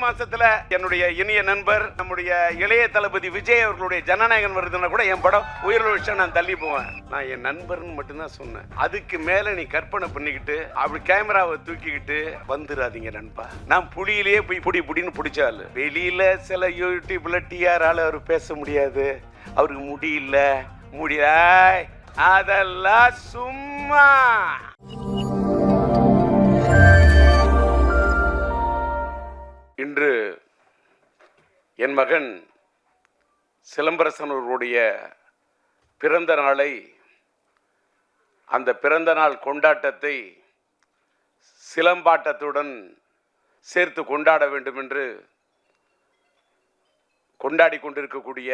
மாசத்துல என்னுடைய இனிய நண்பர் நம்முடைய இளைய தளபதி விஜய் அவர்களுடைய ஜனநாயகன் வருதுன்னா கூட என் படம் உயிரிழந்த விஷயம் நான் தள்ளி போவேன். நான் என் நண்பர்னு மட்டும்தான் சொன்னேன். அதுக்கு மேல நீ கற்பனை பண்ணிக்கிட்டு அப்படி கேமராவை தூக்கிக்கிட்டு வந்துடாதீங்க நண்பா. நான் புலியிலேயே போய் புடின்னு பிடிச்சாலு. வெளியில சில யூடியூப்ல டிஆரால அவர் பேச முடியாது, அவருக்கு முடியல, அதெல்லாம் சும்மா. இன்று என் மகன் சிலம்பரசன் அவர்களுடைய பிறந்த நாளை, அந்த பிறந்த நாள் கொண்டாட்டத்தை சிலம்பாட்டத்துடன் சேர்த்து கொண்டாட வேண்டும் என்று கொண்டாடி கொண்டிருக்கக்கூடிய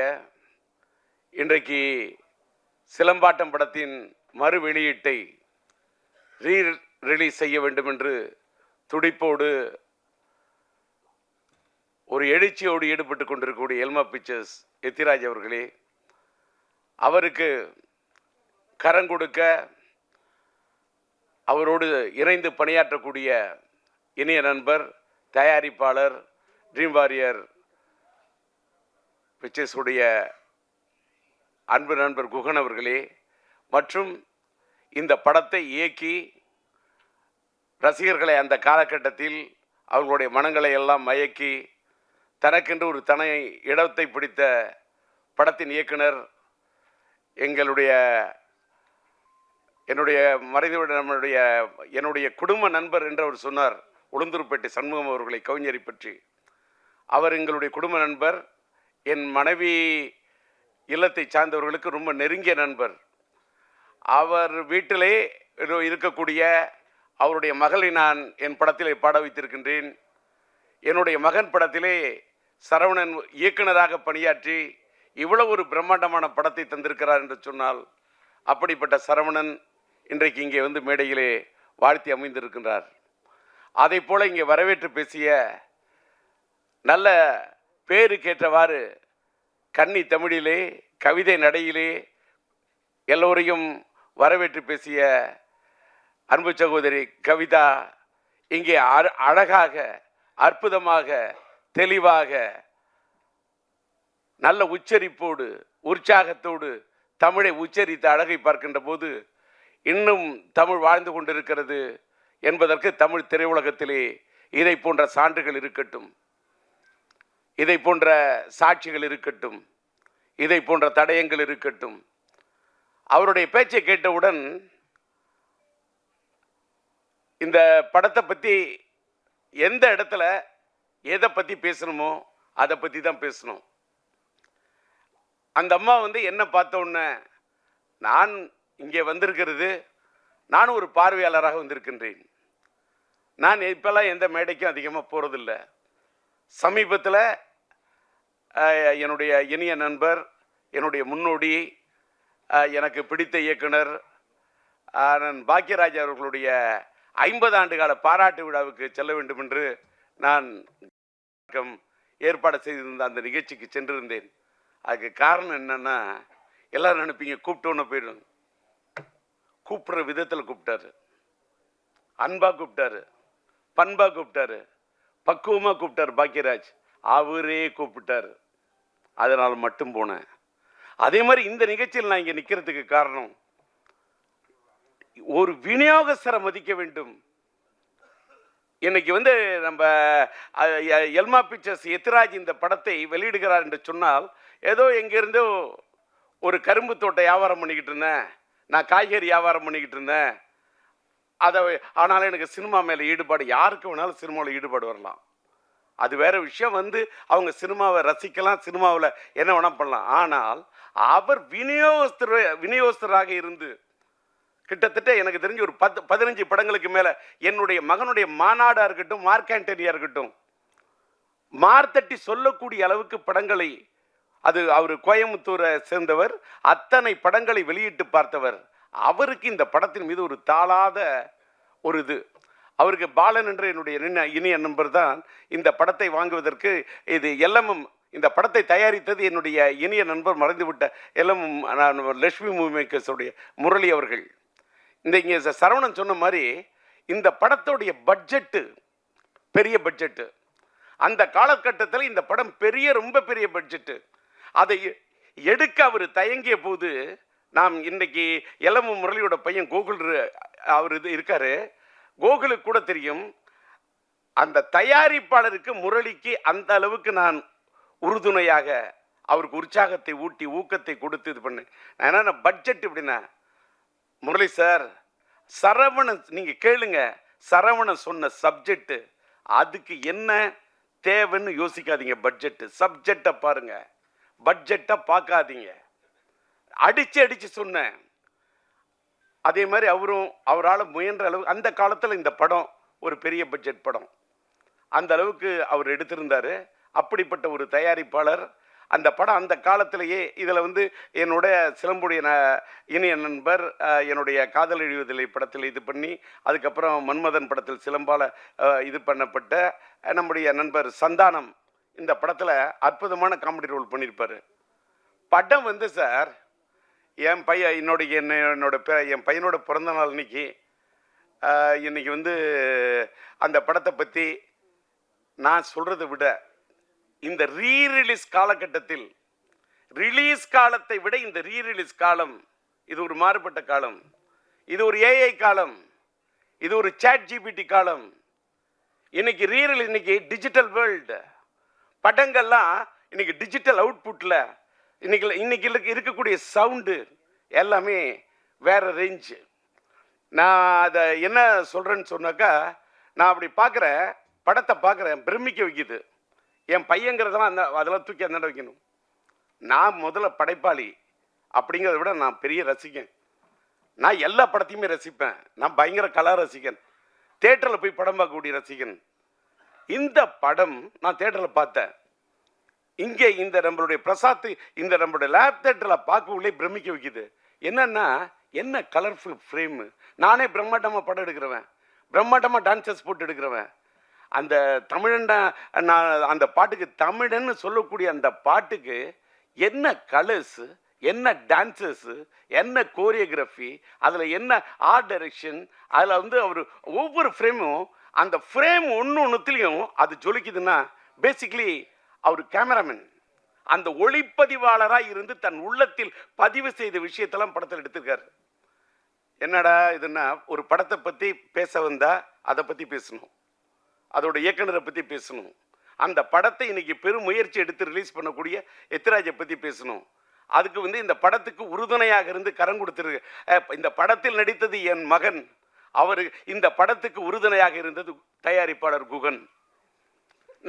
இன்றைக்கு சிலம்பாட்டம் படத்தின் மறு வெளியீட்டை ரிலீஸ் செய்ய வேண்டும் என்று துடிப்போடு ஒரு எழுச்சியோடு ஈடுபட்டு கொண்டிருக்கக்கூடிய எல்மா பிக்சர்ஸ் எத்திராஜ் அவர்களே, அவருக்கு கரம் கொடுக்க அவரோடு இணைந்து பணியாற்றக்கூடிய இனிய நண்பர் தயாரிப்பாளர் ட்ரீம் வாரியர் பிக்சர்ஸ் உடைய அன்பு நண்பர் குகன் அவர்களே, மற்றும் இந்த படத்தை இயக்கி ரசிகர்களை அந்த காலகட்டத்தில் அவர்களுடைய மனங்களை எல்லாம் மயக்கி தனக்கென்று ஒரு தனி இடத்தை பிடித்த படத்தின் இயக்குனர் என்னுடைய மறைந்துவிட என்னுடைய குடும்ப நண்பர் என்று அவர் சொன்னார். உளுந்தூர்பேட்டை சண்முகம் அவர்களை, கவிஞரை பற்றி. அவர் எங்களுடைய குடும்ப நண்பர், என் மனைவி இல்லத்தை சார்ந்தவர்களுக்கு ரொம்ப நெருங்கிய நண்பர். அவர் வீட்டிலே இருக்கக்கூடிய அவருடைய மகளை நான் என் படத்திலே பாட வைத்திருக்கின்றேன். என்னுடைய மகன் படத்திலே சரவணன் இயக்குனராக பணியாற்றி இவ்வளவு ஒரு பிரம்மாண்டமான படத்தை தந்திருக்கிறார் என்று சொன்னால், அப்படிப்பட்ட சரவணன் இன்றைக்கு இங்கே வந்து மேடையிலே வாழ்த்தி அமைந்திருக்கின்றார். அதை போல இங்கே வரவேற்று பேசிய, நல்ல பேருக்கேற்றவாறு கன்னி தமிழிலே கவிதை நடையிலே எல்லோரையும் வரவேற்று பேசிய அன்பு சகோதரி கவிதா இங்கே அழகாக, அற்புதமாக, தெளிவாக, நல்ல உச்சரிப்போடு, உற்சாகத்தோடு தமிழை உச்சரித்த அழகை பார்க்கின்ற போது இன்னும் தமிழ் வாழ்ந்து கொண்டிருக்கிறது என்பதற்கு தமிழ் திரையுலகத்திலே இதை போன்ற சான்றுகள் இருக்கட்டும், இதை போன்ற சாட்சிகள் இருக்கட்டும், இதை போன்ற தடயங்கள் இருக்கட்டும். அவருடைய பேச்சை கேட்டவுடன் இந்த படத்தை பற்றி எந்த இடத்துல எதை பற்றி பேசணுமோ அதை பற்றி தான் பேசணும். அந்த அம்மா வந்து என்ன பார்த்த உடனே, நான் இங்கே வந்திருக்கிறது, நானும் ஒரு பார்வையாளராக வந்திருக்கின்றேன். நான் இப்போல்லாம் எந்த மேடைக்கும் அதிகமாக போகிறதில்ல. சமீபத்தில் என்னுடைய இனிய நண்பர், என்னுடைய முன்னோடி, எனக்கு பிடித்த இயக்குனர் பாக்கியராஜ் அவர்களுடைய 50 ஆண்டு கால பாராட்டு விழாவுக்கு செல்ல வேண்டும் என்று நான் ஏற்பாடு செய்திருந்த அந்த நிகழ்ச்சிக்கு சென்றிருந்தேன். அதுக்கு காரணம் என்னன்னா, எல்லாரும் நினைப்பீங்க கூப்பிட்டோன்னு போயிடும். கூப்பிடுற விதத்தில் கூப்பிட்டாரு, அன்பா கூப்பிட்டாரு, பண்பா கூப்பிட்டாரு, பக்குவமா கூப்பிட்டாரு பாக்கியராஜ். அவரே கூப்பிட்டாரு, அதனால் மட்டும் போனேன். அதே மாதிரி இந்த நிகழ்ச்சியில் நான் இங்கே நிற்கிறதுக்கு காரணம், ஒரு விநியோகஸ்தரை மதிக்க வேண்டும். இன்னைக்கு வந்து நம்ம எல்மா பிக்சர்ஸ் எத்திராஜ் இந்த படத்தை வெளியிடுகிறார் என்று சொன்னால், ஏதோ எங்கேருந்தோ ஒரு கரும்பு தோட்ட வியாபாரம் பண்ணிக்கிட்டு இருந்தேன், நான் காய்கறி வியாபாரம் பண்ணிக்கிட்டு இருந்தேன், ஆனாலும் எனக்கு சினிமா மேலே ஈடுபாடு, யாருக்கு வேணாலும் சினிமாவில் ஈடுபாடு வரலாம், அது வேற விஷயம். வந்து அவங்க சினிமாவை ரசிக்கலாம், சினிமாவில் என்ன வேணால் பண்ணலாம். ஆனால் அவர் விநியோகஸ்தராக இருந்து கிட்டத்தட்ட எனக்கு தெரிஞ்சு ஒரு 15 படங்களுக்கு மேலே, என்னுடைய மகனுடைய மாநாடாக இருக்கட்டும், மார்க்காண்டரியா இருக்கட்டும், மார்த்தட்டி சொல்லக்கூடிய அளவுக்கு படங்களை, அது அவர் கோயம்புத்தூரை சேர்ந்தவர், அத்தனை படங்களை வெளியிட்டு பார்த்தவர். அவருக்கு இந்த படத்தின் மீது ஒரு தாளாத ஒரு இது. அவருக்கு பாலன் என்ற என்னுடைய இனிய நண்பர் தான் இந்த படத்தை வாங்குவதற்கு, இது எல்எம்எம் இந்த படத்தை தயாரித்தது என்னுடைய இனிய நண்பர் மறைந்துவிட்ட எல்எம்எம் லட்சுமி மூவி மேக்கர்ஸுடைய முரளி அவர்கள். இங்கே சரவணன் சொன்ன மாதிரி இந்த படத்தோடைய பட்ஜெட்டு பெரிய பட்ஜெட்டு. அந்த காலகட்டத்தில் இந்த படம் ரொம்ப பெரிய பட்ஜெட்டு. அதை எடுக்க அவர் தயங்கிய போது, நாம் இன்னைக்கு எல்எம் முரளியோட பையன் கோகுல் அவர் இருக்காரு, கோகுலுக்கு கூட தெரியும், அந்த தயாரிப்பாளருக்கு முரளிக்கு அந்த அளவுக்கு நான் உறுதுணையாக அவருக்கு உற்சாகத்தை ஊட்டி ஊக்கத்தை கொடுத்து இது பண்ணேன். நான் பட்ஜெட் எப்படின்னா, முரளி சார் சரவணன் நீங்கள் கேளுங்க, சரவணன் சொன்ன சப்ஜெக்ட் அதுக்கு என்ன தேவைன்னு யோசிக்காதீங்க. பட்ஜெட்டு சப்ஜெக்டை பாருங்க, பட்ஜெட்டை பார்க்காதீங்க. அடிச்சு சொன்னேன். அதே மாதிரி அவரால் முயன்ற அளவு அந்த காலத்தில் இந்த படம் ஒரு பெரிய பட்ஜெட் படம் அந்த அளவுக்கு அவர் எடுத்திருந்தார். அப்படிப்பட்ட ஒரு தயாரிப்பாளர். அந்த படம் அந்த காலத்திலேயே இதில் என்னுடைய சிலம்புடைய இனிய நண்பர் என்னுடைய காதல் எழுவதில்லை படத்தில் இது பண்ணி, அதுக்கப்புறம் மன்மதன் படத்தில் சிலம்பால் இது பண்ணப்பட்ட நம்முடைய நண்பர் சந்தானம் இந்த படத்தில் அற்புதமான காமெடி ரோல் பண்ணியிருப்பார். படம் சார் என் பையனோட பிறந்த நாள் இன்னைக்கு அந்த படத்தை பற்றி நான் சொல்கிறத விட இந்த ரீரிலீஸ் காலகட்டத்தில், ரிலீஸ் காலத்தை விட இந்த ரீரிலீஸ் காலம் இது ஒரு மாறுபட்ட காலம். இது ஒரு ஏஐ காலம், இது ஒரு சாட் ஜிபிடி காலம். இன்னைக்கு ரீரிலீஸ், இன்னைக்கு டிஜிட்டல் வேர்ல்டு. படங்கள்லாம் இன்னைக்கு டிஜிட்டல் அவுட்புட்டில் இன்னைக்கு இருக்கக்கூடிய சவுண்டு எல்லாமே வேற ரேஞ்சு. நான் அதை என்ன சொல்கிறேன்னு சொன்னாக்கா, நான் அப்படி பார்க்குறேன், படத்தை பார்க்குறேன், பிரமிக்க வைக்குது. என் பையங்கிறதெல்லாம் அதெல்லாம் தூக்கி அந்த வைக்கணும். நான் முதல்ல படைப்பாளி அப்படிங்கிறத விட நான் பெரிய ரசிகன். நான் எல்லா படத்தையுமே ரசிப்பேன். நான் பயங்கர கலா ரசிகன், தேட்டரில் போய் படம் பார்க்கக்கூடிய ரசிகன். இந்த படம் நான் தேட்டரில் பார்த்தேன். இங்கே இந்த நம்மளுடைய பிரசாத் இந்த நம்மளுடைய லேப் தேட்டரில் பார்க்கவுள்ளே பிரமிக்க வைக்குது. என்னன்னா, என்ன கலர்ஃபுல் ஃப்ரேமு. நானே பிரம்மாண்டமாக படம் எடுக்கிறவன், பிரம்மாண்டமாக டான்சர்ஸ் போட்டு எடுக்கிறவன். அந்த தமிழன் அந்த பாட்டுக்கு தமிழன்னு சொல்லக்கூடிய அந்த பாட்டுக்கு என்ன கலர்ஸு, என்ன டான்சர்ஸு, என்ன கோரியோகிராஃபி, அதில் என்ன ஆர்ட் டைரக்ஷன், அதில் அவர் ஒவ்வொரு ஃப்ரேமும் அந்த ஃப்ரேம் ஒன்றுத்துலேயும் அது ஜொலிக்குதுன்னா பேசிக்லி அவர் கேமராமேன், அந்த ஒளிப்பதிவாளராக இருந்து தன் உள்ளத்தில் பதிவு செய்த விஷயத்தெல்லாம் படத்தில் எடுத்திருக்காரு. என்னடா இதுன்னா, ஒரு படத்தை பற்றி பேச வந்தால் அதை பற்றி பேசணும், அதோட இயக்குனரை பற்றி பேசணும், அந்த படத்தை இன்னைக்கு பெரும் முயற்சி எடுத்து ரிலீஸ் பண்ணக்கூடிய எத்திராஜை பற்றி பேசணும். அதுக்கு இந்த படத்துக்கு உறுதுணையாக இருந்து கரம் கொடுத்துரு. இந்த படத்தில் நடித்தது என் மகன், அவர் இந்த படத்துக்கு உறுதுணையாக இருந்தது தயாரிப்பாளர் குகன்.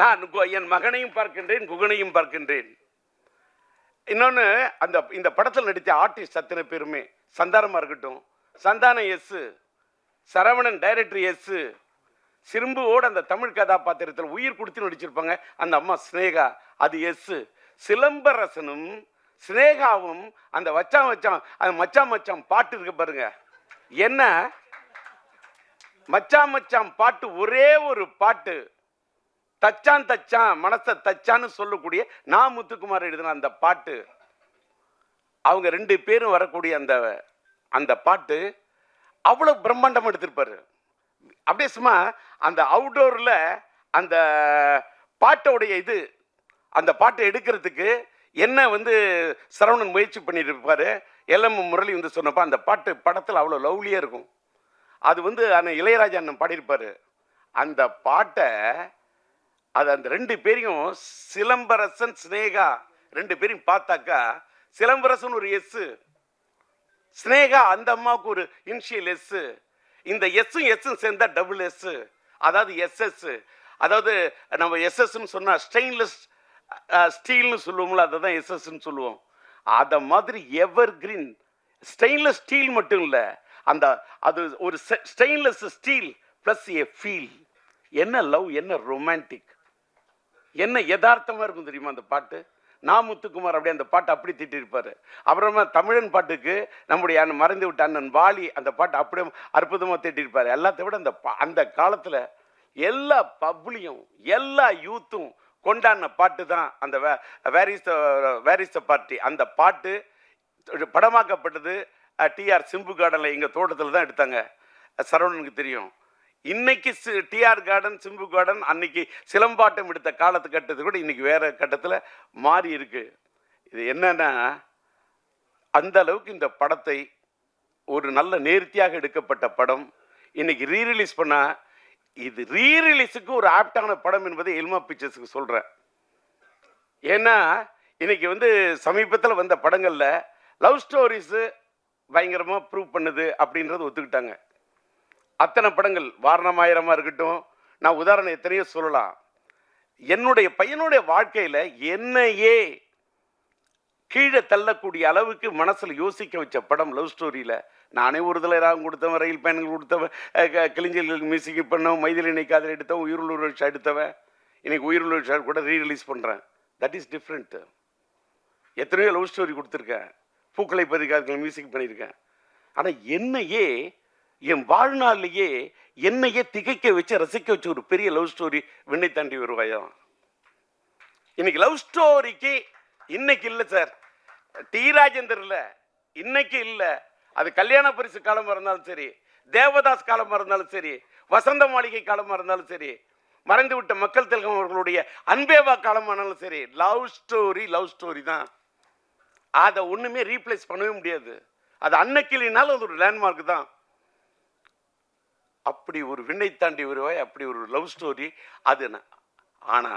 நான் என் மகனையும் பார்க்கின்றேன், குகனையும் பார்க்கின்றேன். இன்னொன்று, இந்த படத்தில் நடித்த ஆர்டிஸ்ட் அத்தனை பேருமே, சந்தானமாக இருக்கட்டும், Santhanam yes, Saravanan director yes, சிறும்புவோடு அந்த தமிழ் கதாபாத்திரத்தில் உயிர் கொடுத்து நடிச்சிருப்பாங்க அந்த அம்மா ஸ்னேகா, அது எஸ். சிலம்பரசனும் ஸ்னேகாவும் அந்த மச்சான் பாட்டு இருக்கு பாருங்க, என்ன மச்சான் பாட்டு, ஒரே ஒரு பாட்டு, தச்சான் மனசை தச்சான்னு சொல்லக்கூடிய நான் முத்துக்குமார் எழுதின அந்த பாட்டு, அவங்க ரெண்டு பேரும் வரக்கூடிய அந்த பாட்டு அவ்வளவு பிரம்மாண்டம் எடுத்திருப்பாரு. அப்படியே சும்மா அந்த அவுட்டோரில் அந்த பாட்டோடைய அந்த பாட்டை எடுக்கிறதுக்கு என்ன சரவணன் முயற்சி பண்ணிட்டு இருப்பாரு. எல்எம் முரளி சொன்னப்போ அந்த பாட்டு படத்தில் அவ்வளோ லவ்லியாக இருக்கும். அது அந்த இளையராஜா அண்ணன் பாடியிருப்பார். அந்த பாட்டை அந்த ரெண்டு பேரையும், சிலம்பரசன் ஸ்னேகா ரெண்டு பேரையும் பார்த்தாக்கா, சிலம்பரசன் ஒரு எஸ், ஸ்னேகா அந்த அம்மாவுக்கு ஒரு இனிஷியல் எஸ், இந்த எஸ்ஸும் சேர்ந்தா டபுள் எஸ், அதாவது எஸ்எஸ். அதாவது நம்ம எஸ்எஸ்ன்னு சொன்னால் ஸ்டெயின்லெஸ் ஸ்டீல்னு சொல்லுவோம்ல, அதை தான் எஸ்எஸ்ன்னு சொல்லுவோம். அதை மாதிரி எவர் கிரீன் ஸ்டெயின்லெஸ் ஸ்டீல் மட்டும் இல்லை, அது ஒரு stainless steel plus A feel. என்ன லவ், என்ன ரொமான்டிக், என்ன யதார்த்தமாக இருக்கும் தெரியுமா அந்த பாட்டு. நான் முத்துக்குமார் அப்படியே அந்த பாட்டை அப்படி திட்டிருப்பாரு. அப்புறமா தமிழன் பாட்டுக்கு நம்முடைய மறைந்து விட்ட அண்ணன் வாலி அந்த பாட்டை அப்படியே அற்புதமாக திட்டிருப்பாரு. எல்லாத்த விட அந்த காலத்தில் எல்லா பப்ளியும் எல்லா யூத்தும் கொண்டாடின பாட்டு தான் அந்த வேர் இஸ் த பார்ட்டி. அந்த பாட்டு படமாக்கப்பட்டது டிஆர் சிம்பு கார்டனில் எங்கள் தோட்டத்தில் தான் எடுத்தாங்க. சரவணனுக்கு தெரியும். இன்னைக்கு டிஆர் கார்டன், சிம்பு கார்டன் அன்னைக்கு சிலம்பாட்டம் எடுத்த காலத்து கூட இன்னைக்கு வேற கட்டத்தில் மாறி இருக்கு. இது என்னன்னா, அந்த அளவுக்கு இந்த படத்தை ஒரு நல்ல நேர்த்தியாக எடுக்கப்பட்ட படம் இன்னைக்கு ரீரிலீஸ் பண்ணா, இது ரீரிலீஸுக்கு ஒரு ஆப்டான படம் என்பதை எல்மா பிக்சர்ஸுக்கு சொல்றேன். ஏன்னா இன்னைக்கு சமீபத்தில் வந்த படங்கள்ல லவ் ஸ்டோரிஸ் பயங்கரமா ப்ரூவ் பண்ணுது அப்படின்றது ஒத்துக்கிட்டாங்க. அத்தனை படங்கள் வாரணமாயிரமா இருக்கட்டும், நான் உதாரணம் எத்தனையோ சொல்லலாம். என்னுடைய பையனுடைய வாழ்க்கையில என்னையே கீழே தள்ளக்கூடிய அளவுக்கு மனசுல யோசிக்க வச்ச படம் லவ் ஸ்டோரியில. நானே ஒரு தலை ராகம் கொடுத்தவன், ரயில் பயணங்கள் கொடுத்தவன், கிளிஞ்சல்களுக்கு மியூசிக் பண்ணவன், மைதிலினை காதல் எடுத்தவன், உயிருள்ள ஷா எடுத்தவன். இன்னைக்கு உயிருள்ள ஷா கூட ரீரிலீஸ் பண்றேன். That is different. எத்தனையோ லவ் ஸ்டோரி கொடுத்துருக்கேன், பூக்களை பதிக்காதல் மியூசிக் பண்ணியிருக்கேன். ஆனா என்னையே என் வாழ்நாளிலேயே என்னையே திகைக்க வச்சு ரசிக்க வச்ச ஒரு பெரிய லவ் ஸ்டோரி விண்ணை தாண்டி வருவாயம். இன்னைக்கு லவ் ஸ்டோரிக்கு இன்னைக்கு இல்லை சார், டி ராஜேந்தர் இல்லை, இன்னைக்கு இல்லை. அது கல்யாண பரிசு காலமாக இருந்தாலும் சரி, தேவதாஸ் காலமாக இருந்தாலும் சரி, வசந்த மாளிகை காலமாக இருந்தாலும் சரி, மறைந்து விட்ட மக்கள் திலகம் அவர்களுடைய அன்பேவா காலமானாலும் சரி, லவ் ஸ்டோரி தான். அதை ஒண்ணுமே ரீப்ளேஸ் பண்ணவே முடியாது. அது அன்னைக்கு இல்லைனாலும் அது ஒரு லேண்ட்மார்க் தான். அப்படி ஒரு விண்ணை தாண்டி வருவாய், அப்படி ஒரு லவ் ஸ்டோரி அது. ஆனா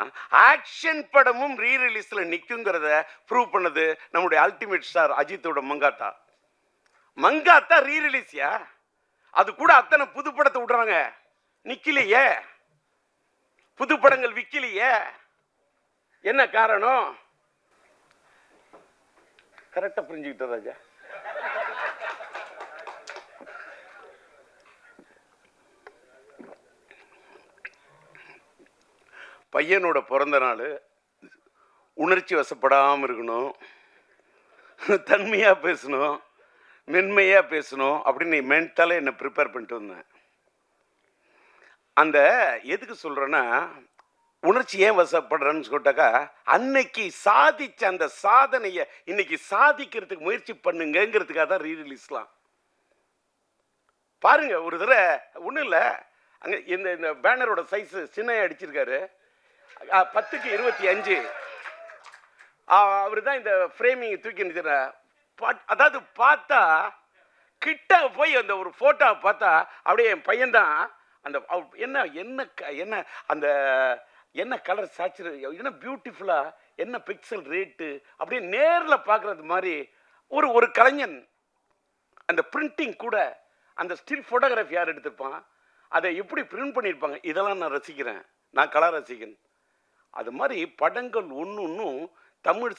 ஆக்ஷன் படமும் ரீரிலீஸ்ல நிக்குங்கிறத ப்ரூவ் பண்ணது நம்முடைய அல்டிமேட் ஸ்டார் அஜித்தோட மங்காத்தா ரீரிலீஸ்யா. அது கூட அத்தனை புது படத்தை விடுறாங்க, நிக்கலையே, புது படங்கள் விக்கலையே. என்ன காரணம்? கரெக்டா புரிஞ்சுக்கிட்ட ராஜா. பையனோட பிறந்த நாள், உணர்ச்சி வசப்படாமல் இருக்கணும், தன்மையாக பேசணும், மென்மையாக பேசணும் அப்படின்னு மென்டலாக என்னை ப்ரிப்பேர் பண்ணிட்டு வந்தேன். அந்த எதுக்கு சொல்கிறேன்னா, உணர்ச்சி ஏன் வசப்படுறேன்னு சொல்லிட்டாக்கா, அன்னைக்கு சாதிச்ச அந்த சாதனையை இன்னைக்கு சாதிக்கிறதுக்கு முயற்சி பண்ணுங்கிறதுக்காக தான் ரீரிலீஸ்லாம். பாருங்க, ஒரு தடவை ஒன்றும் இல்லை, அங்கே இந்த பேனரோட சைஸு சின்ன அடிச்சிருக்காரு, 10:25. அவரு தான் இந்த ஃப்ரேமிங் தூக்கி நிற்கிற. அதாவது பார்த்தா கிட்ட போய் அந்த ஒரு போட்டோவை பார்த்தா அப்படியே என் பையன்தான். அந்த என்ன என்ன என்ன அந்த என்ன கலர் சாச்சுரு, என்ன பியூட்டிஃபுல்லா, என்ன பிக்சல் ரேட்டு, அப்படியே நேரில் பார்க்கறது மாதிரி ஒரு கலைஞன். அந்த பிரிண்டிங் கூட, அந்த ஸ்டில் ஃபோட்டோகிராஃபி யார் எடுத்திருப்பான், அதை எப்படி பிரிண்ட் பண்ணியிருப்பாங்க, இதெல்லாம் நான் ரசிக்கிறேன். நான் கலா ரசிகன். அது மாதிரி படங்கள் ஒன்றும் தமிழ்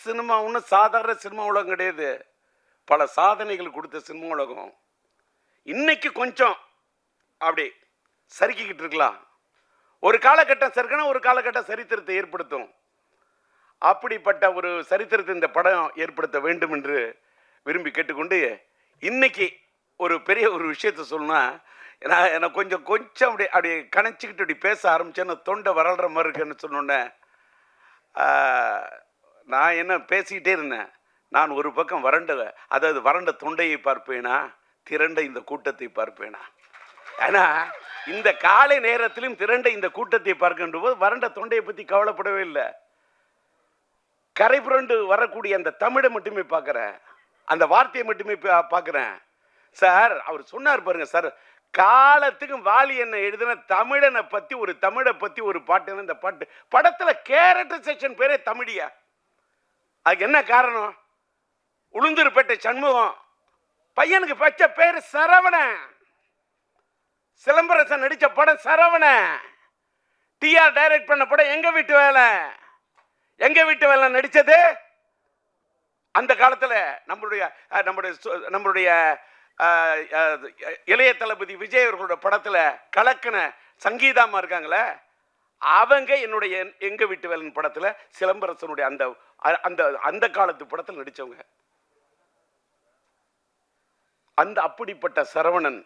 சினிமா ஒன்றும் சாதாரண சினிமா உலகம் கிடையாது. பல சாதனைகள் கொடுத்த சினிமா உலகம். இன்னைக்கு கொஞ்சம் அப்படி சறுக்கிக்கிட்டு இருக்கலாம். ஒரு காலகட்டம் சறுக்குனா ஒரு காலகட்டம் சரித்திரத்தை ஏற்படுத்தும். அப்படிப்பட்ட ஒரு சரித்திரத்தை இந்த படம் ஏற்படுத்த வேண்டும் என்று விரும்பி கேட்டுக்கொண்டு, இன்னைக்கு ஒரு பெரிய ஒரு விஷயத்தை சொல்லணும்னா, எனக்கு கொஞ்சம் அப்படி கணச்சிக்கிட்டு அப்படி பேச ஆரம்பிச்சேன்னு தொண்டை வரல்ற மாதிரி இருக்குன்னு சொன்னோன்னே, நான் என்ன பேசிக்கிட்டே இருந்தேன். நான் ஒரு பக்கம் வறண்ட தொண்டையை பார்ப்பேனா, திரண்ட இந்த கூட்டத்தை பார்ப்பேனா. ஏன்னா இந்த காலை நேரத்திலும் திரண்ட இந்த கூட்டத்தை பார்க்கின்ற போது வறண்ட தொண்டையை பற்றி கவலைப்படவே இல்லை. கரை புரண்டு வரக்கூடிய அந்த தமிழை மட்டுமே பார்க்குறேன், அந்த வார்த்தையை மட்டுமே பார்க்குறேன். சார் அவர் சொன்னார் பாருங்க சார், காலத்துக்கு வாலி என்ன எழுதின தமிழனை பத்தி ஒரு தமிழை பத்தி ஒரு பாட்டு. இந்த பாட்டு படத்துல கேரக்டர் செக்ஷன் பேரே தமிழியா. அதுக்கு என்ன காரணம்? உளுந்தூர்பேட்டை சண்முகம் பையனுக்கு பச்சை பேரு சரவணன். சிலம்பரசன் நடிச்ச படம் சரவணன். டிஆர் டைரக்ட் பண்ண படம் எங்க வீட்டு வேலை நடிச்சது. அந்த காலத்துல நம்மளுடைய இளைய தளபதி விஜய் அவர்களோட படத்துல கலக்கன சங்கீதாமா இருக்காங்களே, அவங்க என்னுடைய எங்க வீட்டு வேலன் படத்துல சிலம்பரசனுடைய அந்த அந்த அந்த காலத்து படத்தில் நடிச்சவங்க. அந்த அப்படிப்பட்ட சரவணன்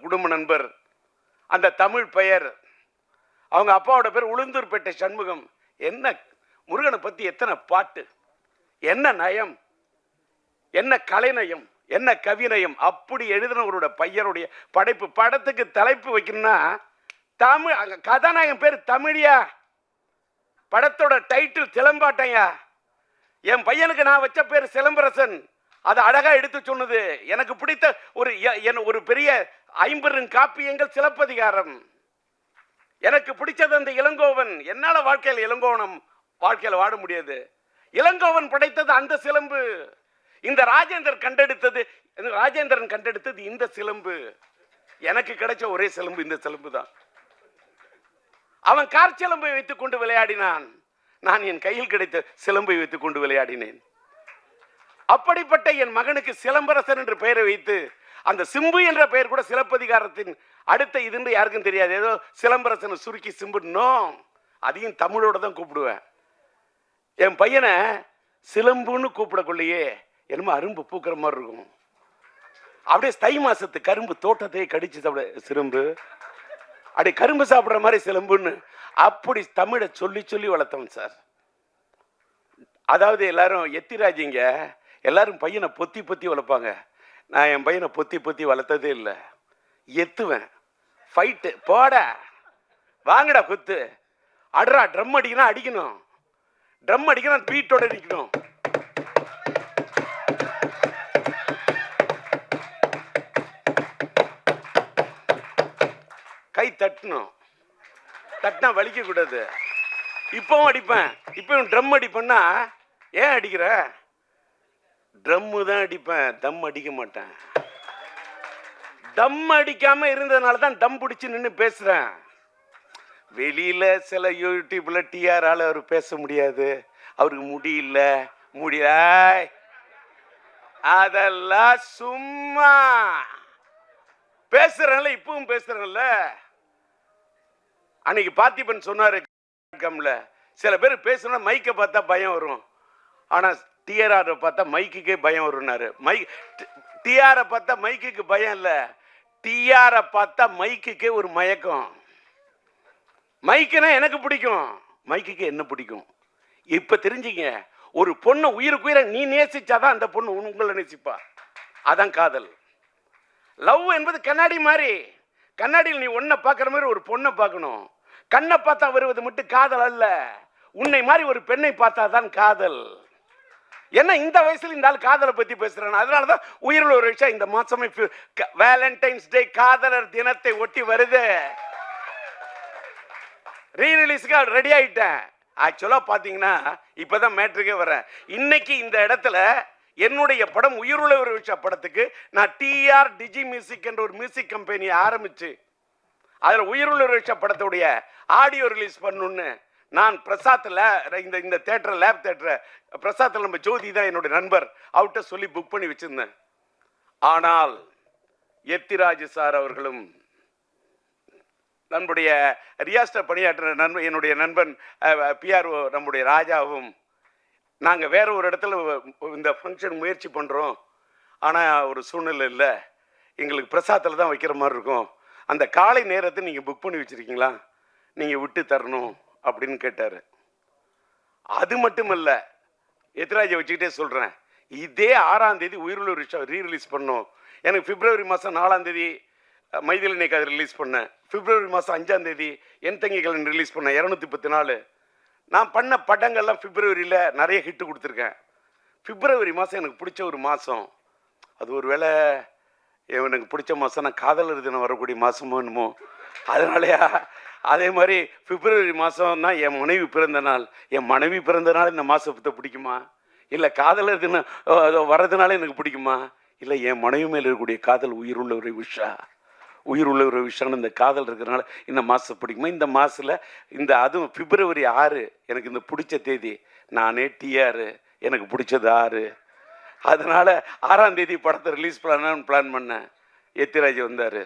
குடும்ப நண்பர், அந்த தமிழ் பெயர், அவங்க அப்பாவோட பேர் உளுந்தூர்பேட்டை சண்முகம். என்ன முருகனை பத்தி எத்தனை பாட்டு, என்ன நயம், என்ன கலைநயம், என்ன கவிநயம்! அப்படி எழுதினவரோட பையனுடைய படைப்பு. படத்துக்கு தலைப்பு வைக்கணும்னா தமிழ், கதாநாயகன் பேர் தமிழியா, படத்தோட டைட்டில் சிலம்பாட்டையா. என் பையனுக்கு நான் வச்ச பேர் சிலம்பரசன். அது அழகா எடுத்து சொன்னது. எனக்கு பிடித்த ஒரு பெரிய 50 காப்பியங்கள் சிலப்பதிகாரம். எனக்கு பிடிச்சது அந்த இளங்கோவன். என்னால வாழ்க்கையில் இளங்கோவனம் வாழ்க்கையில் வாட முடியாது. இளங்கோவன் படைத்தது அந்த சிலம்பு. இந்த ராஜேந்திரன் கண்டெடுத்தது இந்த சிலம்பு. எனக்கு கிடைச்ச ஒரே சிலம்பு இந்த சிலம்பு தான். அவன் கார் சிலம்பை வைத்துக் கொண்டு விளையாடினான், நான் என் கையில் கிடைத்த சிலம்பை வைத்துக் கொண்டு விளையாடினேன். அப்படிப்பட்ட என் மகனுக்கு சிலம்பரசன் என்று பெயரை வைத்து, அந்த சிம்பு என்ற பெயர் கூட சிலப்பதிகாரத்தின் அடுத்த இதுன்னு யாருக்கும் தெரியாது. ஏதோ சிலம்பரசன் சுருக்கி சிம்புன்னோ, அதையும் தமிழோட தான் கூப்பிடுவேன். என் பையனை சிலம்புன்னு கூப்பிடக்குள்ளேயே என்னமோ அரும்பு பூக்கிற மாதிரி இருக்கும். அப்படியே தை மாசத்து கரும்பு தோட்டத்தையே கடிச்சு சாப்பிட சிலம்பு, அப்படியே கரும்பு சாப்பிட்ற மாதிரி சிலம்புன்னு அப்படி தமிழை சொல்லி சொல்லி வளர்த்தவன் சார். அதாவது எல்லாரும் எத்திராஜிங்க எல்லாரும் பையனை பொத்தி பொத்தி வளர்ப்பாங்க. நான் என் பையனை பொத்தி பொத்தி வளர்த்ததே இல்லை. எத்துவேன், ஃபைட்டு, போட வாங்கடா குத்து, அட்ரா, ட்ரம் அடிக்கணும், அடிக்கணும், ட்ரம் அடிக்கணும், பீட்டோட அடிக்கணும். கை தட்டணும், தட்டினா வலிக்க கூடாது. இப்பவும் அடிப்பேன். இப்பவும் ட்ரம் அடிப்பேன்னா, ஏன் அடிக்கிற? ட்ரம்மு தான் அடிப்பேன், தம் அடிக்க மாட்டேன். தம் அடிக்காம இருந்ததுனால தான் தம் பிடிச்சு நின்று பேசுறேன். வெளியில சில யூடியூப்ல டிஆரால அவர் பேச முடியாது, அவருக்கு முடியல, அதெல்லாம் சும்மா பேசுறேன்ல. இப்பவும் பேசுறேன்ல. அன்னைக்கு பார்த்திபன் சொன்னாரு, சில பேர் பேசுனா மைக்கை பார்த்தா பயம் வரும், ஆனா டிஆர் பார்த்தா மைக்குக்கே பயம் வரும்னாரு. டிஆரை பார்த்தா மைக்குக்கு பயம் இல்ல, டிஆரை பார்த்தா மைக்குக்கே ஒரு மயக்கம். மைக்குனா எனக்கு பிடிக்கும், மைக்குக்கு என்ன பிடிக்கும். இப்ப தெரிஞ்சுங்க, ஒரு பொண்ணை உயிருக்கு உயிரை நீ நேசிச்சாதான் அந்த பொண்ணு உங்களை நேசிப்பா. அதான் காதல். லவ் என்பது கண்ணாடி மாதிரி. கண்ணாடியில் நீ ஒன்ன பார்க்குற மாதிரி ஒரு பொண்ணை பார்க்கணும். கண்ணை பார்த்தா வருவது மட்டும் காதல் அல்ல, உன்னை மாதிரி ஒரு பெண்ணை பார்த்தா தான் காதல். ஏன்னா இந்த வயசுல இந்த ஆள் காதலை பத்தி பேசுறேன். அதனாலதான் உயிருள்ள ஒரு விஷயம், இந்த மாசமே வேலண்டைன்ஸ் டே, காதலர் தினத்தை ஒட்டி வருது. ரீரிலீஸ்க்கு ரெடி ஆயிட்டேன். ஆக்சுவலா பாத்தீங்கன்னா இப்பதான் மேட்ருக்கே வரேன். இன்னைக்கு இந்த இடத்துல என்னுடைய படம் உயிருள்ள ஒரு விஷயம் படத்துக்கு நான் டிஆர் டிஜி மியூசிக் என்ற ஒரு மியூசிக் கம்பெனியை ஆரம்பிச்சு அதில் உயிருள்ள ஒரு விஷயம் படத்துடைய ஆடியோ ரிலீஸ் பண்ணணும்னு நான் பிரசாத்தில் இந்த தேட்டர் லேப் தேட்டரை பிரசாத்தில் நம்ம ஜோதி தான் என்னுடைய நண்பர், அவர்கிட்ட சொல்லி புக் பண்ணி வச்சிருந்தேன். ஆனால் எத்திராஜ் சார் அவர்களும் நம்முடைய ரியாஸ்டர் பணியாற்ற என்னுடைய நண்பன் பிஆர்ஓ நம்முடைய ராஜாவும் நாங்கள் வேற ஒரு இடத்துல இந்த ஃபங்க்ஷன் முயற்சி பண்ணுறோம், ஆனால் ஒரு சூழ்நிலை இல்லை, எங்களுக்கு பிரசாத்தில் தான் வைக்கிற மாதிரி இருக்கும், அந்த காலை நேரத்தை நீங்கள் புக் பண்ணி வச்சுருக்கீங்களா, நீங்கள் விட்டு தரணும் அப்படின்னு கேட்டார். அது மட்டும் இல்லை, எத்திராஜை வச்சுக்கிட்டே சொல்கிறேன், இதே 6ஆம் தேதி உயிருள்ள விஷயம் ரீரிலீஸ் பண்ணோம். எனக்கு பிப்ரவரி மாதம் 4ஆம் தேதி மைதிலினைக்கு அதை ரிலீஸ் பண்ணேன். பிப்ரவரி மாதம் 5ஆம் தேதி என் தங்கிகள் ரிலீஸ் பண்ணேன். 214 நான் பண்ண படங்கள்லாம் பிப்ரவரியில் நிறைய ஹிட்டு கொடுத்துருக்கேன். பிப்ரவரி மாதம் எனக்கு பிடிச்ச ஒரு மாதம். அது ஒரு வேளை எனக்கு பிடிச்ச மாதம் நான் காதலர் தினம் வரக்கூடிய மாதமோ என்னமோ, அதனாலயா. அதே மாதிரி பிப்ரவரி மாதம் தான் என் மனைவி பிறந்த நாள். என் மனைவி பிறந்த நாள் இந்த மாதத்தை பிடிக்குமா, இல்லை காதலர் தினம் வர்றதுனால எனக்கு பிடிக்குமா, இல்லை என் மனைவி மேல் இருக்கக்கூடிய காதல் உயிருள்ள ஒரு உயிருள்ள ஒரு விஷயம், இந்த காதல் இருக்கிறதுனால இந்த மாதம் பிடிக்குமா. இந்த மாதத்தில் இந்த அதுவும் பிப்ரவரி 6 எனக்கு இந்த பிடிச்ச தேதி. நானே டிஆர், எனக்கு பிடிச்சது 6. அதனால 6ஆம் தேதி படத்தை ரிலீஸ் பண்ணலான்னு பிளான் பண்ணேன். எத்திராஜ் வந்தார்.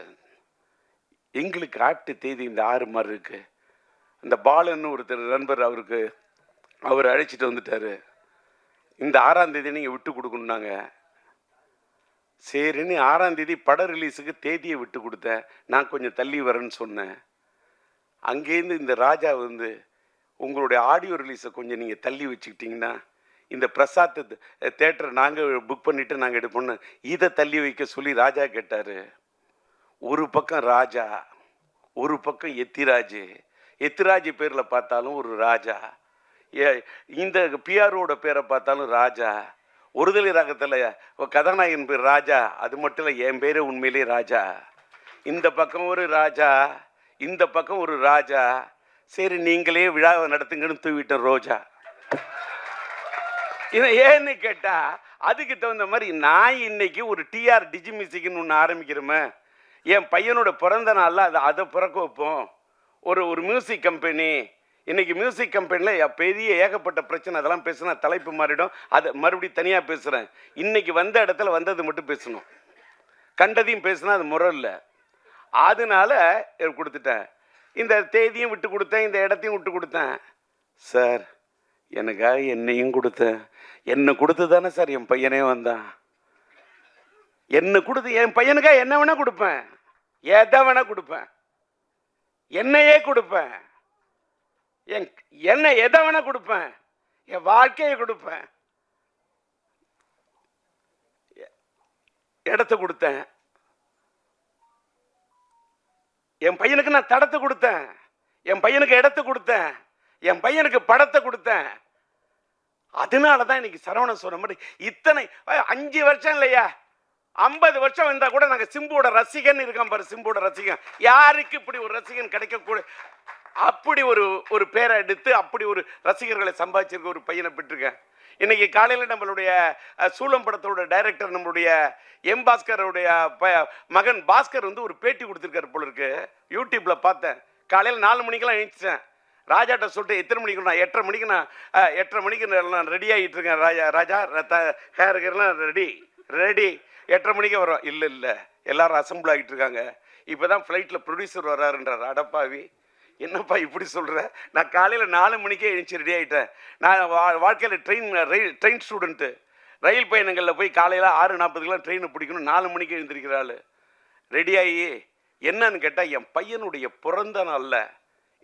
எங்களுக்கு ஆட்டு தேதி இந்த 6 மாதிரி இருக்கு. இந்த பாலன்னு ஒருத்தர் நண்பர், அவர் அழைச்சிட்டு வந்துட்டாரு. இந்த 6ஆம் தேதி நீங்கள் விட்டு கொடுக்கணுன்னாங்க. சரின்னு 6ஆம் தேதி படம் ரிலீஸுக்கு தேதியை விட்டு கொடுத்தேன். நான் கொஞ்சம் தள்ளி வரேன்னு சொன்னேன். அங்கேருந்து இந்த ராஜா வந்து உங்களுடைய ஆடியோ ரிலீஸை கொஞ்சம் நீங்கள் தள்ளி வச்சுக்கிட்டிங்கன்னா இந்த பிரசாத் தேட்டர் நாங்கள் புக் பண்ணிட்டு நாங்கள் எடுப்போம்னு இதை தள்ளி வைக்க சொல்லி ராஜா கேட்டார். ஒரு பக்கம் ராஜா, ஒரு பக்கம் எத்திராஜ். எத்திராஜ் பேரில் பார்த்தாலும் ஒரு ராஜா, இந்த பிஆரோட பேரை பார்த்தாலும் ராஜா. ஒருதலை ராகத்தில் கதாநாயகன் பேர் ராஜா, அது மட்டும் இல்லை என் பேரே உண்மையிலே ராஜா. இந்த பக்கம் ஒரு ராஜா, இந்த பக்கம் ஒரு ராஜா. சரி நீங்களே விழாவை நடத்துங்கன்னு தூவிட்டேன் ரோஜா. இதை ஏன்னு கேட்டா அதுக்கு தகுந்த மாதிரி நான் இன்னைக்கு ஒரு டிஆர் டிஜி மியூசிக்னு ஒன்று ஆரம்பிக்கிறோமே. என் பையனோட பிறந்த நாளில் அதை பிறக்க வைப்போம். ஒரு மியூசிக் கம்பெனி, இன்னைக்கு மியூசிக் கம்பெனியில் பெரிய ஏகப்பட்ட பிரச்சனை. அதெல்லாம் பேசுனா தலைப்பு மாறிடும், அதை மறுபடியும் தனியாக பேசுகிறேன். இன்னைக்கு வந்த இடத்துல வந்தது மட்டும் பேசணும், கண்டதையும் பேசுனா அது முறை இல்லை. அதனால கொடுத்துட்டேன். இந்த தேதியும் விட்டு கொடுத்தேன், இந்த இடத்தையும் விட்டு கொடுத்தேன். சார் எனக்காக என்னையும் கொடுத்தேன். என்னை கொடுத்து தானே சார் என் பையனே வந்தான். என்னை கொடுத்து என் பையனுக்காக என்ன வேணா கொடுப்பேன், எதை வேணா கொடுப்பேன், என்னையே கொடுப்பேன், என்ன எதை வேணா கொடுப்பேன், என் வாழ்க்கையை கொடுப்பேன். இடத்த கொடுத்தேன், என் பையனுக்கு நான் தடத்தை கொடுத்தேன், என் பையனுக்கு இடத்த கொடுத்தேன், என் பையனுக்கு படத்தை கொடுத்தேன். அதனாலதான் இன்னைக்கு சரவணன் சொன்ன மாதிரி இத்தனை 5 வருஷம் இல்லையா, 50 வருஷம் வந்தா கூட நாங்க சிம்புவோட ரசிகன் இருக்கான் பாரு. சிம்புவோட ரசிகன், யாருக்கு இப்படி ஒரு ரசிகன் கிடைக்கக்கூட, அப்படி ஒரு பேரை எடுத்து அப்படி ஒரு ரசிகர்களை சம்பாதிச்சிருக்க ஒரு பையனை பெற்றிருக்கேன். இன்னைக்கு காலையில் நம்மளுடைய சூலம் படத்தோட டைரக்டர் நம்மளுடைய எம் பாஸ்கருடைய மகன் பாஸ்கர் வந்து ஒரு பேட்டி கொடுத்துருக்காரு போல இருக்கு. யூடியூப்ல பார்த்தேன். காலையில் 4 மணிக்கெல்லாம் எழுந்துச்சேன். ராஜாட்ட சொல்லிட்டு எத்தனை மணிக்கு, நான் 8:30 மணிக்கு, நான் 8:30 மணிக்கு நான் ரெடி ஆகிட்டு இருக்கேன். ராஜா ஹேருக்கெல்லாம் ரெடி 8:30 மணிக்கு வரும். இல்லை எல்லாரும் அசம்பிள் ஆகிட்டு இருக்காங்க. இப்போ தான் ஃப்ளைட்டில் ப்ரொடியூசர் வர்றாருன்றார். அடப்பாவி, என்னப்பா இப்படி சொல்கிற? நான் காலையில் 4 மணிக்கே எழுந்துச்சு ரெடி ஆகிட்டேன். நான் வாழ்க்கையில் ட்ரெயின் ஸ்டூடெண்ட்டு. ரயில் பயணங்களில் போய் காலையில் 6:40க்கெலாம் ட்ரெயினை பிடிக்கணும். 4 மணிக்கு எழுந்திருக்கிறாள். ரெடியாகி என்னன்னு கேட்டால், என் பையனுடைய பிறந்த நாளில்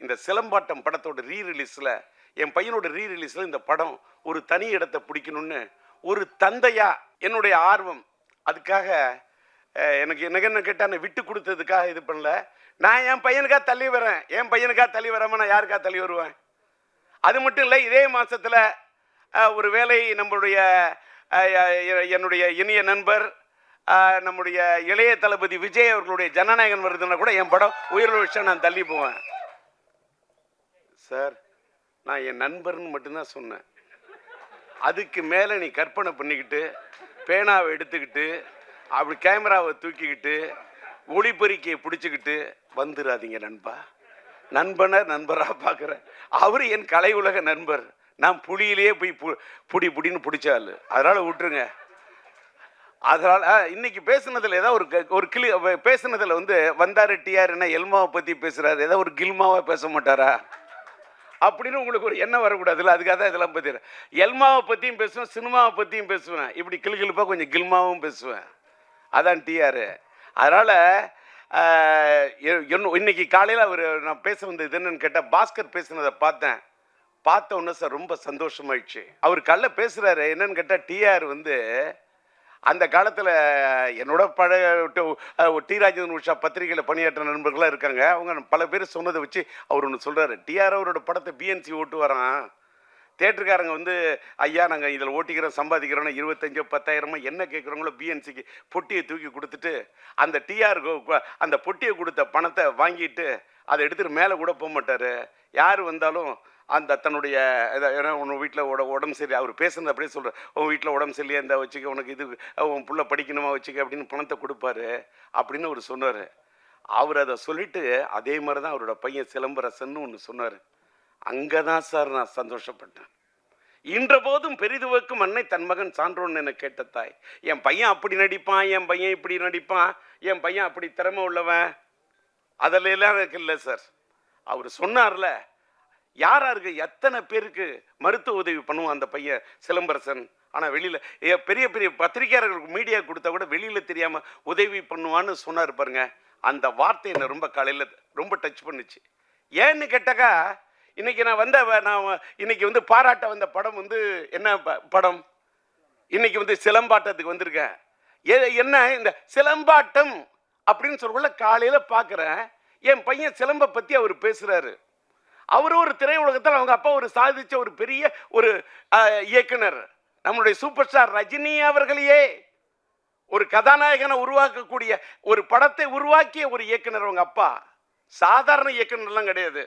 இந்த சிலம்பாட்டம் படத்தோட ரீரிலீஸில், என் பையனோட ரீரிலீஸில் இந்த படம் ஒரு தனி இடத்தை பிடிக்கணும்னு ஒரு தந்தையா என்னுடைய ஆர்வம். அதுக்காக எனக்கு என்ன கேட்டால் விட்டு கொடுத்ததுக்காக இது பண்ணல. நான் என் பையனுக்காக தள்ளி வரேன். என் பையனுக்காக தள்ளி வராமல் நான் யாருக்காக தள்ளி வருவேன்? அது மட்டும் இல்லை, இதே மாதத்தில் ஒரு வேளை நம்மளுடைய என்னுடைய இனிய நண்பர் நம்முடைய இளைய தளபதி விஜய் அவர்களுடைய ஜனநாயகன் வருதுன்னா கூட என் படம் உயிர் விஷயம் நான் தள்ளி போவேன். சார், நான் என் நண்பர்னு மட்டும்தான் சொன்னேன். அதுக்கு மேலே நீ கற்பனை பண்ணிக்கிட்டு பேனாவை எடுத்துக்கிட்டு அப்படி கேமராவை தூக்கிக்கிட்டு ஒளிப்பெருக்கியை பிடிச்சிக்கிட்டு வந்துடாதீங்க நண்பா. நண்பராக பார்க்குறேன். அவர் என் கலை உலக நண்பர். நான் புலியிலேயே போய் புடின்னு பிடிச்சாள். அதனால் விட்டுருங்க. அதனால் இன்னைக்கு பேசுனதில் ஏதாவது ஒரு பேசுனதில் வந்து வந்தாரு டிஆர் என்ன எல்மாவை பற்றி பேசுகிறாரு, ஏதாவது ஒரு கில்மாவை பேச மாட்டாரா அப்படின்னு உங்களுக்கு ஒரு எண்ணம் வரக்கூடாதுல்ல. அதுக்காக தான் இதெல்லாம் பற்றி எல்மாவை பற்றியும் பேசுவேன், சினிமாவை பற்றியும் பேசுவேன், இப்படி கிளுகிழுப்பாக கொஞ்சம் கில்மாவும் பேசுவேன். அதான் டிஆர். அதனால் இன்னைக்கு காலையில் நான் பேச வந்தது என்னன்னு கேட்டால், பாஸ்கர் பேசுனதை பார்த்த உடனே சார் ரொம்ப சந்தோஷமாயிடுச்சு. அவர் கல்ல பேசுகிறாரு. என்னன்னு கேட்டால், டிஆர் வந்து அந்த காலத்தில் என்னோட பழைய டி ராஜேந்திரன் உஷா பத்திரிகையில் பணியாற்ற நண்பர்களாக இருக்காங்க. அவங்க பல பேர் சொன்னதை வச்சு அவர் ஒன்று சொல்கிறாரு. டிஆர் அவரோட படத்தை பிஎன்சி ஓட்டு வரான். தேட்டருக்காரங்க வந்து ஐயா நாங்கள் இதில் ஓட்டிக்கிறோம் சம்பாதிக்கிறோன்னா 25,000 10,000 என்ன கேட்குறவங்களோ பிஎன்சிக்கு பொட்டியை தூக்கி கொடுத்துட்டு அந்த டிஆர் அந்த பொட்டியை கொடுத்த பணத்தை வாங்கிட்டு அதை எடுத்துகிட்டு மேலே கூட போக மாட்டார். யார் வந்தாலும் அந்த தன்னுடைய ஏன்னா உன் வீட்டில் உடம்பு சரி, அவர் பேசுறது அப்படியே சொல்கிறார். உன் வீட்டில் உடம்பு சரியில்லையா இருந்தால் வச்சுக்க, உனக்கு இது உன் புள்ள படிக்கணுமா வச்சுக்க அப்படின்னு பணத்தை கொடுப்பாரு அப்படின்னு அவர் சொன்னார். அவர் அதை சொல்லிட்டு அதே மாதிரி தான் அவரோட பையன் சிலம்பரசன்னு ஒன்று சொன்னார். அங்கே தான் சார் நான் சந்தோஷப்பட்டேன். இன்ற போதும் பெரிதுவக்கும் அன்னை தன் மகன் சான்றோன்னு என கேட்ட தாய். என் பையன் அப்படி நடிப்பான், என் பையன் இப்படி நடிப்பான், என் பையன் அப்படி திறமை உள்ளவன், அதிலெல்லாம் எனக்கு இல்லை சார். அவர் சொன்னார்ல, யாராருக்கு எத்தனை பேருக்கு மருத்துவ உதவி பண்ணுவான் அந்த பையன் சிலம்பரசன். ஆனால் வெளியில் பெரிய பெரிய பத்திரிகையாளர்களுக்கு மீடியா கொடுத்தா கூட வெளியில் தெரியாமல் உதவி பண்ணுவான்னு சொன்னார் பாருங்க. அந்த வார்த்தை என்னை ரொம்ப காலையில் ரொம்ப டச் பண்ணுச்சு. ஏன்னு கேட்டாக்கா, இன்னைக்கு நான் இன்னைக்கு பாராட்ட வந்த படம் என்ன படம்? இன்னைக்கு சிலம்பாட்டத்துக்கு வந்திருக்கேன். என்ன இந்த சிலம்பாட்டம் அப்படின்னு சொல்ல காலையில பார்க்குறேன், என் பையன் சிலம்பை பற்றி அவர் பேசுறாரு. அவர் ஒரு திரையுலகத்தில் அவங்க அப்பா ஒரு சாதிச்ச ஒரு பெரிய ஒரு இயக்குனர், நம்மளுடைய சூப்பர் ஸ்டார் ரஜினி அவர்களையே ஒரு கதாநாயகனை உருவாக்கக்கூடிய ஒரு படத்தை உருவாக்கிய ஒரு இயக்குனர் அவங்க அப்பா. சாதாரண இயக்குனர்லாம் கிடையாது.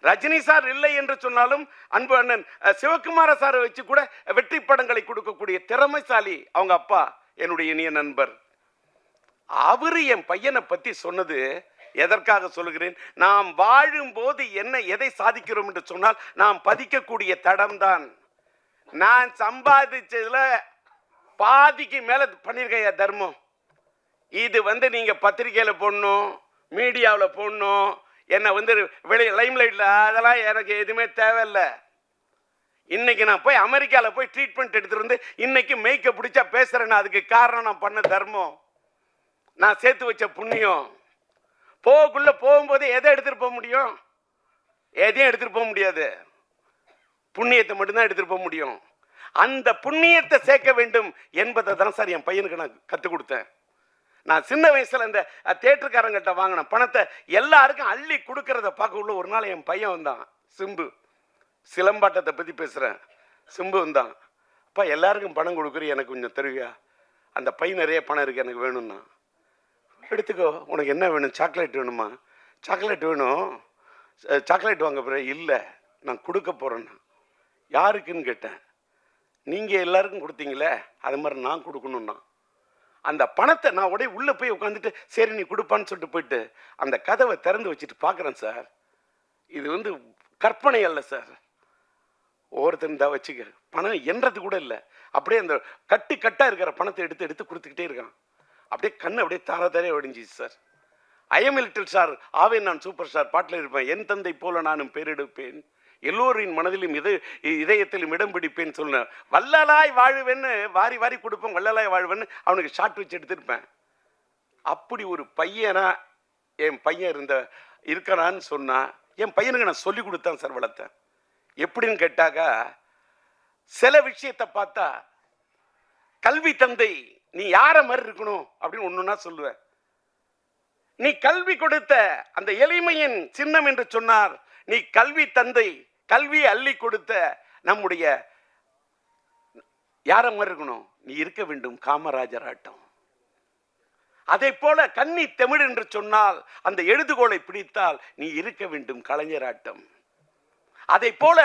ரஜினி சார் இல்லை என்று சொன்னாலும் அன்பு அண்ணன் சிவகுமார சாரை வச்சு கூட வெற்றி படங்களை கொடுக்கக்கூடிய திறமைசாலி அவங்க அப்பா, என்னுடைய இனிய நண்பர். அவரு என் பையனை பத்தி சொன்னது எதற்காக சொல்லுகிறேன்? நாம் வாழும் போது எதை சாதிக்கிறோம் என்று சொன்னால் நாம் பதிக்கக்கூடிய தடம் தான். நான் சம்பாதிச்சதுல பாதிக்கு மேல பண்ணிருக்கேன் தர்மம். இது நீங்க பத்திரிகையில போடணும், மீடியாவில் போடணும், என்ன வெளியே லைம்லைட்ல, அதெல்லாம் எனக்கு எதுவுமே தேவையில்லை. இன்னைக்கு நான் போய் அமெரிக்காவில் போய் ட்ரீட்மெண்ட் எடுத்துட்டு வந்து இன்னைக்கு மேய்க்க பிடிச்சா பேசுறேன்னா அதுக்கு காரணம் நான் பண்ண தர்மம், நான் சேர்த்து வச்ச புண்ணியம். போகும்போது எதை எடுத்துட்டு போக முடியும்? எதையும் எடுத்துட்டு போக முடியாது. புண்ணியத்தை மட்டும்தான் எடுத்துட்டு போக முடியும். அந்த புண்ணியத்தை சேர்க்க வேண்டும் என்பதை தான் சார் என் பையனுக்கு நான் கற்றுக் கொடுத்தேன். நான் சின்ன வயசுல இந்த தேட்டருக்காரங்கிட்ட வாங்கின பணத்தை எல்லாருக்கும் அள்ளி கொடுக்கறத பார்க்க உள்ள ஒரு நாள் என் பையன் வந்தான், சிம்பு. சிலம்பாட்டத்தை பற்றி பேசுகிறேன். சிம்பு வந்தான், அப்பா எல்லாருக்கும் பணம் கொடுக்குற எனக்கு கொஞ்சம் தருவியா? அந்த பையன் நிறைய பணம் இருக்கு, எனக்கு வேணும்னா. எடுத்துக்கோ, உனக்கு என்ன வேணும்? சாக்லேட் வேணுமா? சாக்லேட் வேணும். சாக்லேட் வாங்க போகிற? இல்லை, நான் கொடுக்க போகிறேன்னா. யாருக்குன்னு கேட்டேன். நீங்கள் எல்லாருக்கும் கொடுத்தீங்களே, அது மாதிரி நான் கொடுக்கணும்னா. அந்த பணத்தை நான் உடனே உள்ளே போய் உட்காந்துட்டு சரி நீ கொடுப்பான்னு சொல்லிட்டு போயிட்டு அந்த கதவை திறந்து வச்சுட்டு பார்க்குறேன் சார். இது கற்பனை அல்ல சார். ஒவ்வொருத்தரும் தான் வச்சுக்க, பணம் என்றது கூட இல்லை. அப்படியே அந்த கட்டாக இருக்கிற பணத்தை எடுத்து கொடுத்துக்கிட்டே இருக்கான். அப்படியே கண்ணு அப்படியே தாரே ஒடிஞ்சிச்சு சார். ஐஎம் லிட்டில் ஸ்டார், ஆவேன் நான் சூப்பர் ஸ்டார் பாட்டில் இருப்பேன். என் தந்தை போல நானும் பேரெடுப்பேன், எல்லோரின் மனதிலும் இதயத்திலும் இடம் பிடிப்பேன்னு சொன்ன. வள்ளலாய் வாழ்வேன்னு வாரி வாரி கொடுப்பேன், வள்ளலாய் வாழ்வேன்னு அவனுக்கு ஷார்ட் வச்சு எடுத்திருப்பேன். அப்படி ஒரு பையனா என் பையன் இருக்கிறான்னு சொன்னா, என் பையனுக்கு நான் சொல்லி கொடுத்தேன் சார், வளர்த்தேன். எப்படின்னு கேட்டாக்கா, சில விஷயத்தை பார்த்தா கல்வி தந்தை நீ யார மாதிரி இருக்கணும் அப்படின்னு ஒண்ணுன்னா சொல்லுவேன். நீ கல்வி கொடுத்த அந்த எளிமையின் சின்னம் என்று சொன்னார். நீ கல்வி தந்தை, கல்வி அள்ளி கொடுத்த நம்முடைய யார மாதிரி இருக்கணும்? நீ இருக்க வேண்டும் காமராஜர் ஆட்டம். அதை போல கன்னி தமிழ் என்று சொன்னால் அந்த எழுதுகோலை பிடித்தால் நீ இருக்க வேண்டும் கலைஞர் ஆட்டம். அதை போல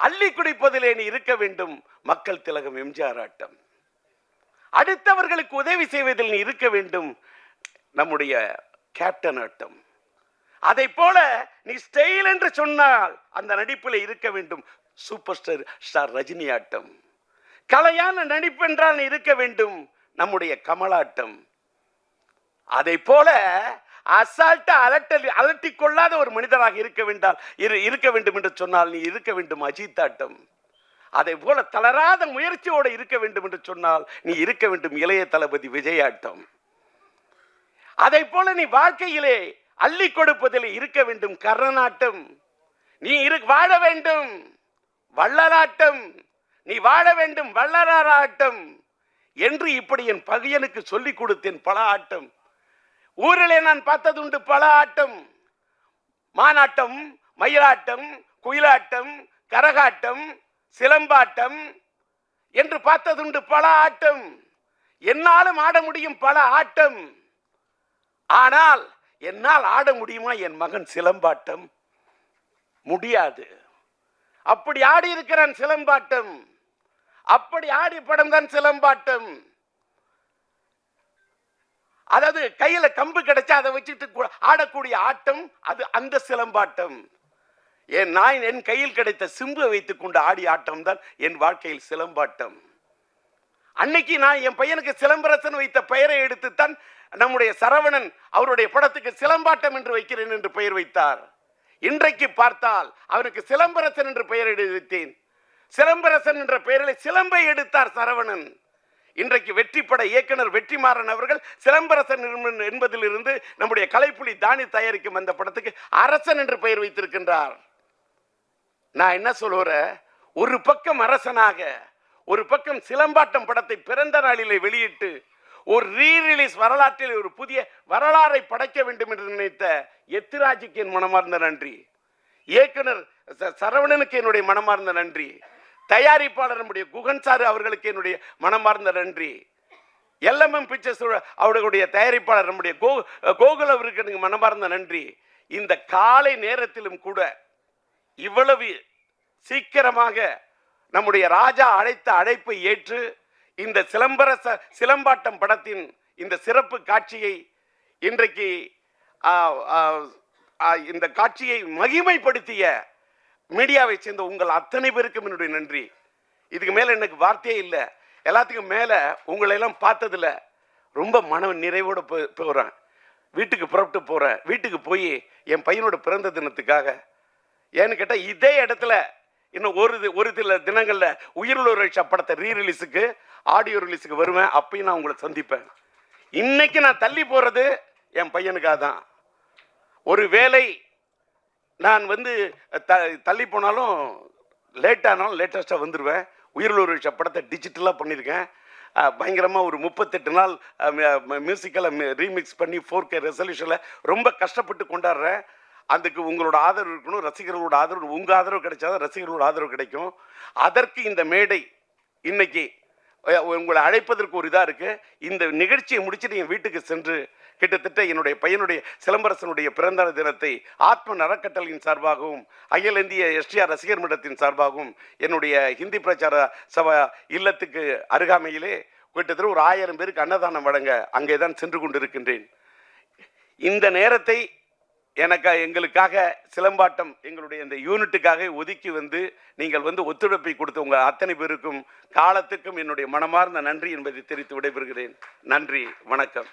அள்ளி குடிப்பதிலே நீ இருக்க வேண்டும் மக்கள் திலகம் எம்ஜிஆர் ஆட்டம். அடுத்தவர்களுக்கு உதவி செய்வதில் நீ இருக்க வேண்டும் நம்முடைய கேப்டன் ஆட்டம். அதை போல நீ ஸ்டைல் என்று சொன்னால் அந்த நடிப்பில் இருக்க வேண்டும் சூப்பர் ஸ்டார் ரஜினி ஆட்டம். கலையான நடிப்பு என்றால் நீ இருக்க வேண்டும் நம்முடைய கமலாட்டம். அதை போல அசால்ட்டா அலட்டிக் கொள்ளாத ஒரு மனிதராக இருக்க வேண்டும் என்று சொன்னால் நீ இருக்க வேண்டும் அஜித் ஆட்டம். அதை போல தளராத முயற்சியோடு இருக்க வேண்டும் என்று சொன்னால் நீ இருக்க வேண்டும் இளைய தளபதி விஜய் ஆட்டம். அதை போல நீ வாழ்க்கையிலே அள்ளி கொடுப்பதில் இருக்க வேண்டும் கர்ணனாட்டம். நீ வாழ வேண்டும் வள்ளலாட்டம், நீ வாழ வேண்டும் வள்ளலாராட்டம் என்று இப்படி என் பகையனுக்கு சொல்லிக் கொடுத்தேன். பல ஆட்டம் ஊரிலே நான் பார்த்ததுண்டு, பல ஆட்டம். மானாட்டம், மயிலாட்டம், குயிலாட்டம், கரகாட்டம், சிலம்பாட்டம் என்று பார்த்ததுண்டு, பல ஆட்டம். என்னாலும் ஆட முடியும் பல ஆட்டம். ஆனால் என்னால் ஆட முடியுமா என் மகன் சிலம்பாட்டம்? முடியாது. அப்படி ஆடி இருக்கிறான் சிலம்பாட்டம். அப்படி ஆடி படம் தான் சிலம்பாட்டம். அதாவது கையில கம்பு கிடைச்சா அதை வச்சுட்டு ஆடக்கூடிய ஆட்டம், அது அந்த சிலம்பாட்டம். நான் என் கையில் கிடைத்த சிம்பு வைத்துக் கொண்டு ஆடிய ஆட்டம் தான் என் வாழ்க்கையில் சிலம்பாட்டம். அன்னைக்கு நான் என் பையனுக்கு சிலம்பரசன் வைத்த பெயரை எடுத்துத்தான் நம்முடைய சரவணன் அவருடைய படத்துக்கு சிலம்பாட்டம் என்று வைக்கிறேன் என்று பெயர் வைத்தார். இன்றைக்கு பார்த்தால் அவருக்கு சிலம்பரசன் என்று பெயர் எடுத்தேன். சிலம்பரசன் என்ற பெயரில் சிலம்பை எடுத்தார் சரவணன். இன்றைக்கு வெற்றிப்பட இயக்குனர் வெற்றிமாறன் அவர்கள் சிலம்பரசன் என்பதிலிருந்து நம்முடைய கலைப்புலி தானி தயாரிக்கும் அந்த படத்துக்கு அரசன் என்று பெயர் வைத்திருக்கின்றார். நான் என்ன சொல்லுறேன், ஒரு பக்கம் அரசனாக, ஒரு பக்கம் சிலம்பாட்டம் படத்தை பிறந்த நாளிலே வெளியிட்டு ஒரு ரீரிலீஸ் வரலாற்றில் ஒரு புதிய வரலாறை படைக்க வேண்டும் என்று நினைத்த எத்திராஜுக்கு என் மனமார்ந்த நன்றி. இயக்குனர் சரவணனுக்கு என்னுடைய மனமார்ந்த நன்றி. தயாரிப்பாளர் நம்முடைய குகன் சார் அவர்களுக்கு என்னுடைய மனமார்ந்த நன்றி. எல்எம்எம் பிக்சர்ஸ் அவர்களுடைய தயாரிப்பாளர் நம்முடைய கோகுல் அவருக்கு எனக்கு மனமார்ந்த நன்றி. இந்த காலை நேரத்திலும் கூட இவ்வளவு சீக்கிரமாக நம்முடைய ராஜா அழைத்த அழைப்பை ஏற்று இந்த சிலம்பாட்டம் படத்தின் இந்த சிறப்பு காட்சியை இன்றைக்கு இந்த காட்சியை மகிமைப்படுத்திய மீடியாவை சேர்ந்த உங்கள் அத்தனை பேருக்கும் என்னுடைய நன்றி. இதுக்கு மேல எனக்கு வார்த்தையே இல்லை. எல்லாத்துக்கும் மேல உங்களை எல்லாம் பார்த்ததுல ரொம்ப மன நிறைவோட போறேன். வீட்டுக்கு புறப்பட்டு போறேன். வீட்டுக்கு போய் என் பையனோட பிறந்த தினத்துக்காக, ஏன்னு கேட்டா இதே இடத்துல இன்னும் ஒரு சில தினங்கள்ல உயிருள்ள படத்தை ரீரிலீஸுக்கு ஆடியோ ரிலீஸுக்கு வருவேன். அப்பயும் நான் உங்களை சந்திப்பேன். இன்னைக்கு நான் தள்ளி போறது என் பையனுக்காக தான். ஒரு வேளை நான் தள்ளி போனாலும் லேட்டானாலும் லேட்டஸ்டாக வந்துடுவேன். உயிருள்ள படத்தை டிஜிட்டலாக பண்ணியிருக்கேன். பயங்கரமாக ஒரு 38 நாள் மியூசிக்கலை ரீமிக்ஸ் பண்ணி 4K ரெசல்யூஷனில் ரொம்ப கஷ்டப்பட்டு கொண்டாடுறேன். அதுக்கு உங்களோட ஆதரவு இருக்கணும். ரசிகர்களோட ஆதரவு, உங்கள் ஆதரவு கிடைச்சாதான் ரசிகர்களோட ஆதரவு கிடைக்கும். அதற்கு இந்த மேடை இன்னைக்கு உங்களை அழைப்பதற்கு ஒரு இதாக இருக்குது. இந்த நிகழ்ச்சியை முடிச்சுட்டு என் வீட்டுக்கு சென்று கிட்டத்தட்ட என்னுடைய பையனுடைய சிலம்பரசனுடைய பிறந்த தினத்தை ஆத்ம அறக்கட்டளையின் சார்பாகவும் அகில இந்திய எஸ்டிஆர் ரசிகர் மன்றத்தின் சார்பாகவும் என்னுடைய ஹிந்தி பிரச்சார சபா இல்லத்துக்கு அருகாமையிலே கிட்டத்தட்ட ஒரு 1000 பேருக்கு அன்னதானம் வழங்க அங்கே தான் சென்று கொண்டிருக்கின்றேன். இந்த நேரத்தை எங்களுக்காக சிலம்பாட்டம் எங்களுடைய இந்த யூனிட்டுக்காக ஒதுக்கி நீங்கள் ஒத்துழைப்பை கொடுத்த உங்கள் அத்தனை பேருக்கும் காலத்துக்கும் என்னுடைய மனமார்ந்த நன்றி என்பதை தெரிவித்து விடைபெறுகிறேன். நன்றி, வணக்கம்.